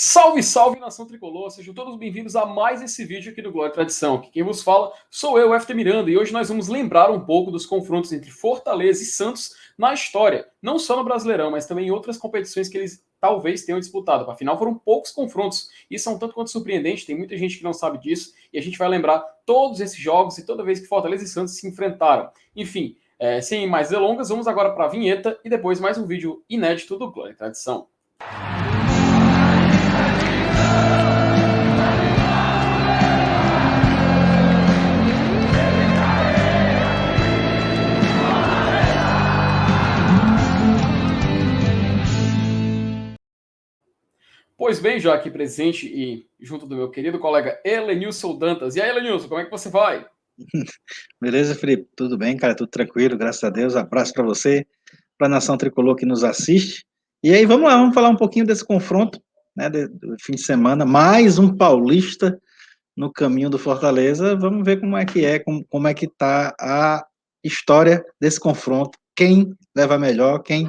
Salve, salve, nação tricolor! Sejam todos bem-vindos a mais esse vídeo aqui do Glória e Tradição. Aqui quem vos fala sou eu, FT Miranda, e hoje nós vamos lembrar um pouco dos confrontos entre Fortaleza e Santos na história, não só no Brasileirão, mas também em outras competições que eles talvez tenham disputado. Afinal, foram poucos confrontos e são tanto quanto surpreendentes, tem muita gente que não sabe disso, e a gente vai lembrar todos esses jogos e toda vez que Fortaleza e Santos se enfrentaram. Enfim, sem mais delongas, vamos agora para a vinheta e depois mais um vídeo inédito do Glória e Tradição. Pois bem, já aqui presente e junto do meu querido colega Elenilson Dantas. E aí, Elenilson, como é que você vai? Beleza, Felipe? Tudo bem, cara? Tudo tranquilo, graças a Deus. Abraço para você, para a nação tricolor que nos assiste. E aí, vamos lá, vamos falar um pouquinho desse confronto, né, do fim de semana. Mais um paulista no caminho do Fortaleza. Vamos ver como é que tá a história desse confronto. Quem leva melhor, quem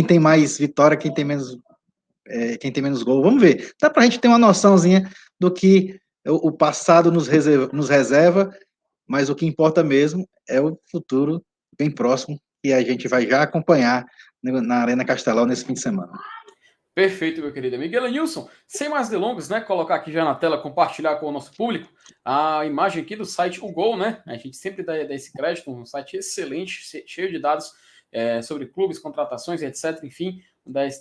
tem mais vitória, quem tem menos gol. Vamos ver. Dá para a gente ter uma noçãozinha do que o passado nos reserva, mas o que importa mesmo é o futuro bem próximo que a gente vai já acompanhar na Arena Castelão nesse fim de semana. Perfeito, meu querido amigo Elenilson. Sem mais delongas, né? Colocar aqui já na tela, compartilhar com o nosso público a imagem aqui do site O Gol, né? A gente sempre dá esse crédito, um site excelente, cheio de dados sobre clubes, contratações, etc. Enfim,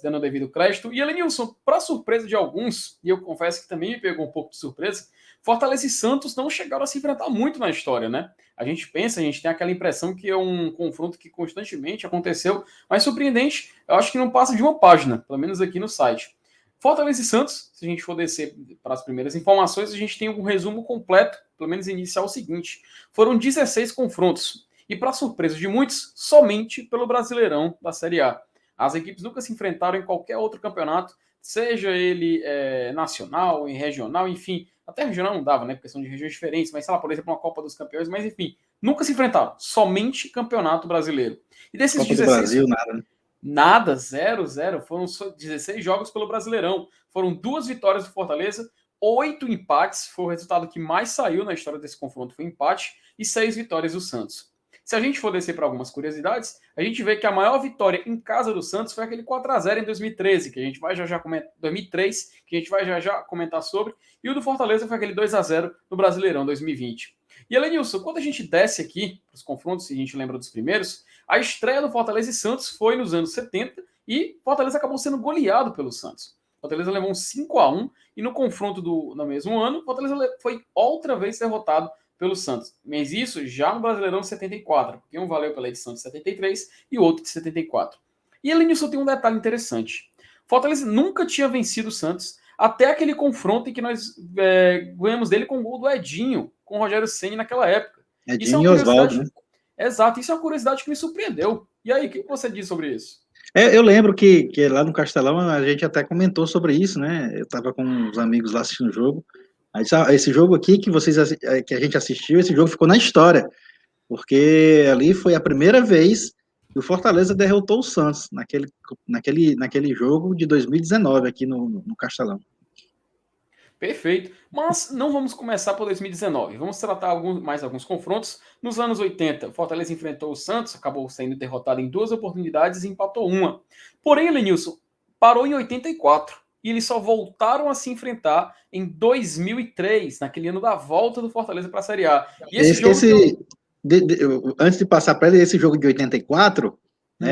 dando o devido crédito. E Elenilson, para surpresa de alguns, e eu confesso que também me pegou um pouco de surpresa, Fortaleza e Santos não chegaram a se enfrentar muito na história, né? A gente tem aquela impressão que é um confronto que constantemente aconteceu, mas surpreendente, eu acho que não passa de uma página, pelo menos aqui no site. Fortaleza e Santos, se a gente for descer para as primeiras informações, a gente tem um resumo completo, pelo menos inicial, o seguinte: foram 16 confrontos, e para surpresa de muitos, somente pelo Brasileirão da Série A. As equipes nunca se enfrentaram em qualquer outro campeonato, seja ele nacional, regional, enfim. Até regional não dava, né? Porque são de regiões diferentes, mas sei lá, por exemplo, uma Copa dos Campeões, mas enfim, nunca se enfrentaram. Somente Campeonato Brasileiro. E desses Copa 16. do Brasil, nada, né? Nada, 0-0. Foram 16 jogos pelo Brasileirão. Foram 2 vitórias do Fortaleza, 8 empates. Foi o resultado que mais saiu na história desse confronto, foi empate, e 6 vitórias do Santos. Se a gente for descer para algumas curiosidades, a gente vê que a maior vitória em casa do Santos foi aquele 4-0 em 2013, que a gente vai já comentar, 2003, que a gente vai já comentar sobre, e o do Fortaleza foi aquele 2-0 no Brasileirão 2020. E Elenilson, quando a gente desce aqui para os confrontos, se a gente lembra dos primeiros, a estreia do Fortaleza e Santos foi nos anos 70 e Fortaleza acabou sendo goleado pelo Santos. Fortaleza levou um 5-1 e no confronto no mesmo ano, Fortaleza foi outra vez derrotado pelo Santos. Mas isso já no Brasileirão de 74, porque um valeu pela edição de 73 e o outro de 74. E Elenilson tem um detalhe interessante. Fortaleza nunca tinha vencido o Santos até aquele confronto em que nós ganhamos dele com o gol do Edinho, com o Rogério Ceni naquela época. Isso é Edinho uma e Oswaldo, curiosidade. né? Exato, isso é uma curiosidade que me surpreendeu. E aí, o que você diz sobre isso? Eu lembro que lá no Castelão a gente até comentou sobre isso, né? Eu estava com uns amigos lá assistindo o jogo. Aí, esse jogo aqui que a gente assistiu, esse jogo ficou na história, porque ali foi a primeira vez que o Fortaleza derrotou o Santos naquele jogo de 2019 aqui no Castelão. Perfeito. Mas não vamos começar por 2019. Vamos tratar mais alguns confrontos. Nos anos 80, Fortaleza enfrentou o Santos, acabou sendo derrotado em 2 oportunidades e empatou uma. Porém, Lenilson parou em 84 e eles só voltaram a se enfrentar em 2003, naquele ano da volta do Fortaleza para a Série A. E esse jogo que eu... Antes de passar para ele, esse jogo de 84, Hum.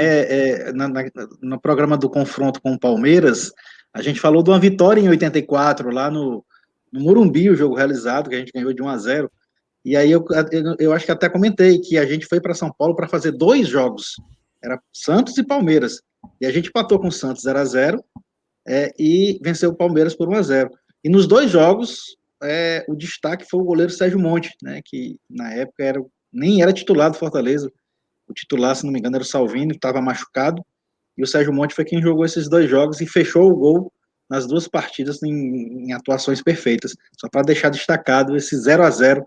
no programa do confronto com o Palmeiras, a gente falou de uma vitória em 84, lá no Morumbi, o jogo realizado, que a gente ganhou de 1-0. E aí eu acho que até comentei que a gente foi para São Paulo para fazer 2 jogos. Era Santos e Palmeiras. E a gente empatou com o Santos 0-0 e venceu o Palmeiras por 1-0. E nos 2 jogos, o destaque foi o goleiro Sérgio Monte, né, que na época nem era titular do Fortaleza. O titular, se não me engano, era o Salvini, estava machucado. E o Sérgio Monte foi quem jogou esses 2 jogos e fechou o gol nas 2 partidas em atuações perfeitas. Só para deixar destacado esse 0-0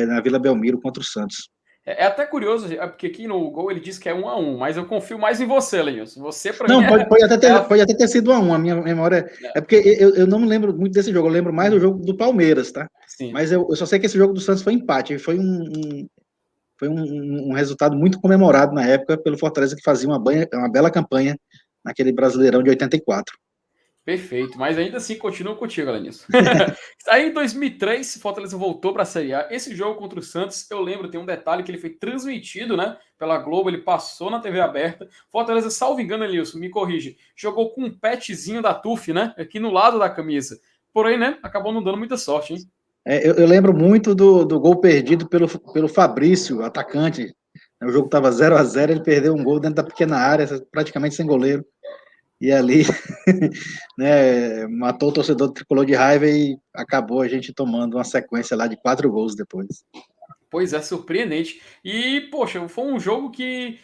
na Vila Belmiro contra o Santos. É até curioso, porque aqui no Gol ele diz que é 1-1, mas eu confio mais em você, Lenilson. Você, para mim, Não, pode até é a... ter sido 1-1, a minha memória. É porque eu não me lembro muito desse jogo, eu lembro mais do jogo do Palmeiras, tá? Sim. Mas eu só sei que esse jogo do Santos foi empate, foi um resultado muito comemorado na época pelo Fortaleza, que fazia uma bela campanha naquele Brasileirão de 84. Perfeito, mas ainda assim continuo contigo, Alanilson. Aí em 2003, Fortaleza voltou para a Série A. Esse jogo contra o Santos, eu lembro, tem um detalhe que ele foi transmitido, né, pela Globo, ele passou na TV aberta. Fortaleza, salvo engano, Alanilson, me corrige, jogou com um petzinho da TUF, né, aqui no lado da camisa. Porém, né, acabou não dando muita sorte, hein? Eu lembro muito do gol perdido pelo Fabrício, atacante. O jogo estava 0-0, ele perdeu um gol dentro da pequena área, praticamente sem goleiro. E ali, né, matou o torcedor do Tricolor de raiva e acabou a gente tomando uma sequência lá de 4 gols depois. Pois é, surpreendente. E, poxa, foi um jogo que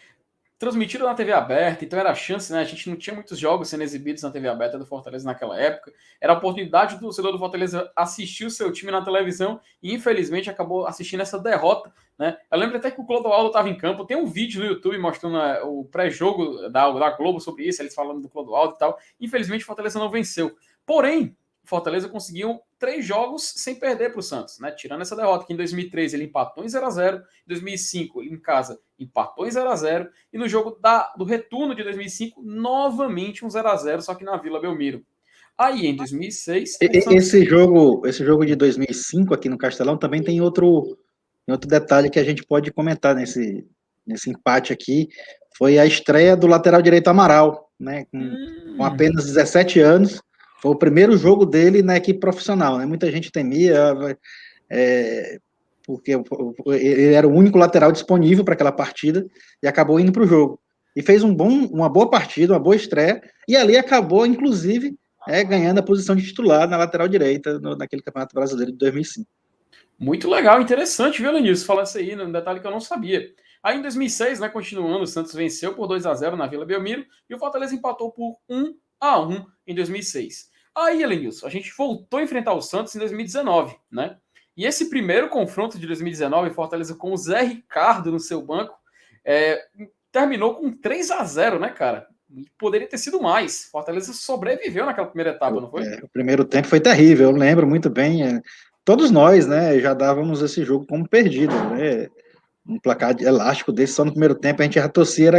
transmitido na TV aberta, então era a chance, né? A gente não tinha muitos jogos sendo exibidos na TV aberta do Fortaleza naquela época. Era a oportunidade do torcedor do Fortaleza assistir o seu time na televisão e, infelizmente, acabou assistindo essa derrota, né? Eu lembro até que o Clodoaldo estava em campo. Tem um vídeo no YouTube mostrando o pré-jogo da Globo sobre isso, eles falando do Clodoaldo e tal. Infelizmente, o Fortaleza não venceu. Porém, o Fortaleza conseguiu 3 jogos sem perder para o Santos, né? Tirando essa derrota, que em 2003 ele empatou em 0-0, em 2005 ele em casa empatou em 0-0 e no jogo do retorno de 2005 novamente um 0-0, só que na Vila Belmiro. Aí em 2006 o Santos... Esse jogo de 2005 aqui no Castelão também tem outro detalhe que a gente pode comentar nesse empate aqui, foi a estreia do lateral direito Amaral, né, com apenas 17 anos. Foi o primeiro jogo dele na equipe profissional, né? Muita gente temia, porque ele era o único lateral disponível para aquela partida e acabou indo para o jogo. E fez uma boa partida, uma boa estreia, e ali acabou, inclusive, ganhando a posição de titular na lateral direita naquele Campeonato Brasileiro de 2005. Muito legal, interessante, viu, Lenilson? Falar isso aí, um detalhe que eu não sabia. Aí em 2006, né, continuando, o Santos venceu por 2-0 na Vila Belmiro e o Fortaleza empatou por 1-1 em 2006. Aí, Lenilson, a gente voltou a enfrentar o Santos em 2019, né? E esse primeiro confronto de 2019, Fortaleza com o Zé Ricardo no seu banco, terminou com 3-0, né, cara? Poderia ter sido mais. Fortaleza sobreviveu naquela primeira etapa, não foi? O primeiro tempo foi terrível, eu lembro muito bem. Todos nós, né, já dávamos esse jogo como perdido, né? Um placar elástico desse só no primeiro tempo, a gente já torcia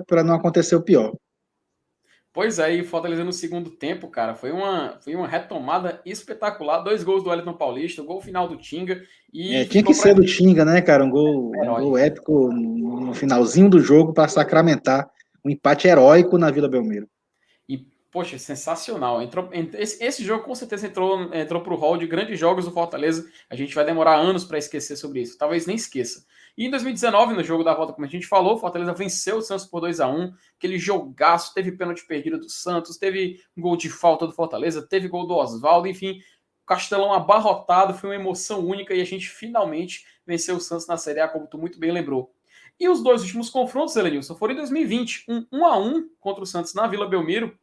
para não acontecer o pior. Pois é, e o Fortaleza no segundo tempo, cara, foi uma retomada espetacular. 2 gols do Wellington Paulista, o gol final do Tinga e Tinha que ficou ser para do Tinga, né, cara? Um herói. gol épico no finalzinho do jogo para sacramentar um empate heróico na Vila Belmiro. E, poxa, sensacional. Esse jogo com certeza entrou para o hall de grandes jogos do Fortaleza. A gente vai demorar anos para esquecer sobre isso. Talvez nem esqueça. E em 2019, no jogo da volta, como a gente falou, o Fortaleza venceu o Santos por 2-1. Aquele jogaço, teve pênalti perdido do Santos, teve gol de falta do Fortaleza, teve gol do Oswaldo, enfim. O Castelão abarrotado, foi uma emoção única e a gente finalmente venceu o Santos na Série A, como tu muito bem lembrou. E os 2 últimos confrontos, Elenilson, foram em 2020, 1-1 contra o Santos na Vila Belmiro.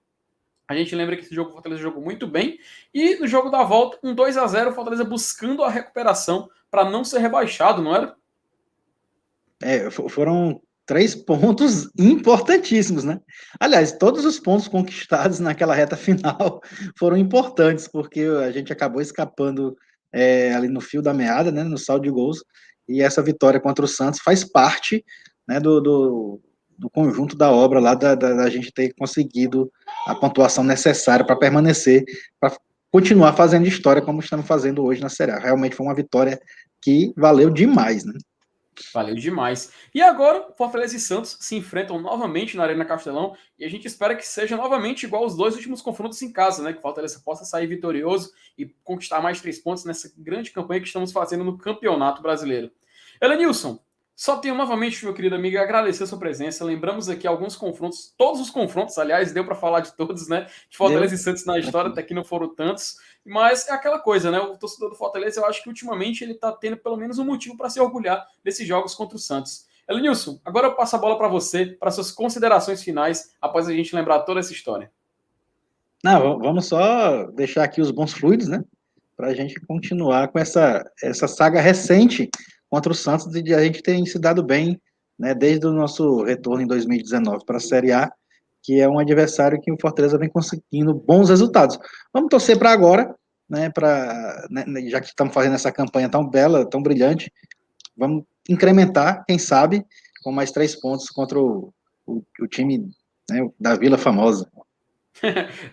A gente lembra que esse jogo o Fortaleza jogou muito bem. E no jogo da volta, 2-0, o Fortaleza buscando a recuperação para não ser rebaixado, não era? Foram 3 pontos importantíssimos, né? Aliás, todos os pontos conquistados naquela reta final foram importantes, porque a gente acabou escapando ali no fio da meada, né, no saldo de gols, e essa vitória contra o Santos faz parte, né, do conjunto da obra lá, da gente ter conseguido a pontuação necessária para permanecer, para continuar fazendo história como estamos fazendo hoje na Série A. Realmente foi uma vitória que valeu demais, né? Valeu demais. E agora, Fortaleza e Santos se enfrentam novamente na Arena Castelão e a gente espera que seja novamente igual aos 2 últimos confrontos em casa, né? Que o Fortaleza possa sair vitorioso e conquistar mais 3 pontos nessa grande campanha que estamos fazendo no Campeonato Brasileiro. Elenilson, só tenho novamente, meu querido amigo, agradecer a sua presença. Lembramos aqui alguns confrontos, todos os confrontos, aliás, deu para falar de todos, né? De Fortaleza e Santos na história, até que não foram tantos. Mas é aquela coisa, né? O torcedor do Fortaleza, eu acho que ultimamente ele tá tendo pelo menos um motivo para se orgulhar desses jogos contra o Santos. Elenilson, agora eu passo a bola para você, para suas considerações finais, após a gente lembrar toda essa história. Não, vamos só deixar aqui os bons fluidos, né? Para a gente continuar com essa saga recente contra o Santos e de a gente ter se dado bem, né, desde o nosso retorno em 2019 para a Série A, que é um adversário que o Fortaleza vem conseguindo bons resultados. Vamos torcer para agora, né, já que estamos fazendo essa campanha tão bela, tão brilhante, vamos incrementar, quem sabe, com mais 3 pontos contra o time, né, da Vila Famosa.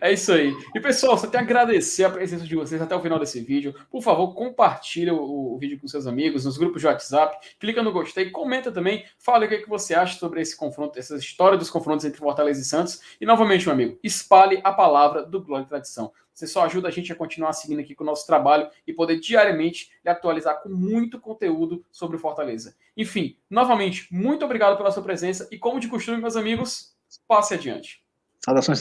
É isso aí. E pessoal, só tenho a agradecer a presença de vocês até o final desse vídeo. Por favor, compartilhe o vídeo com seus amigos, nos grupos de WhatsApp, clica no gostei, comenta também, fale o que você acha sobre esse confronto, essa história dos confrontos entre Fortaleza e Santos. E novamente, meu amigo, espalhe a palavra do Glória e Tradição. Você só ajuda a gente a continuar seguindo aqui com o nosso trabalho e poder diariamente lhe atualizar com muito conteúdo sobre o Fortaleza. Enfim, novamente, muito obrigado pela sua presença e como de costume, meus amigos, passe adiante. Saudações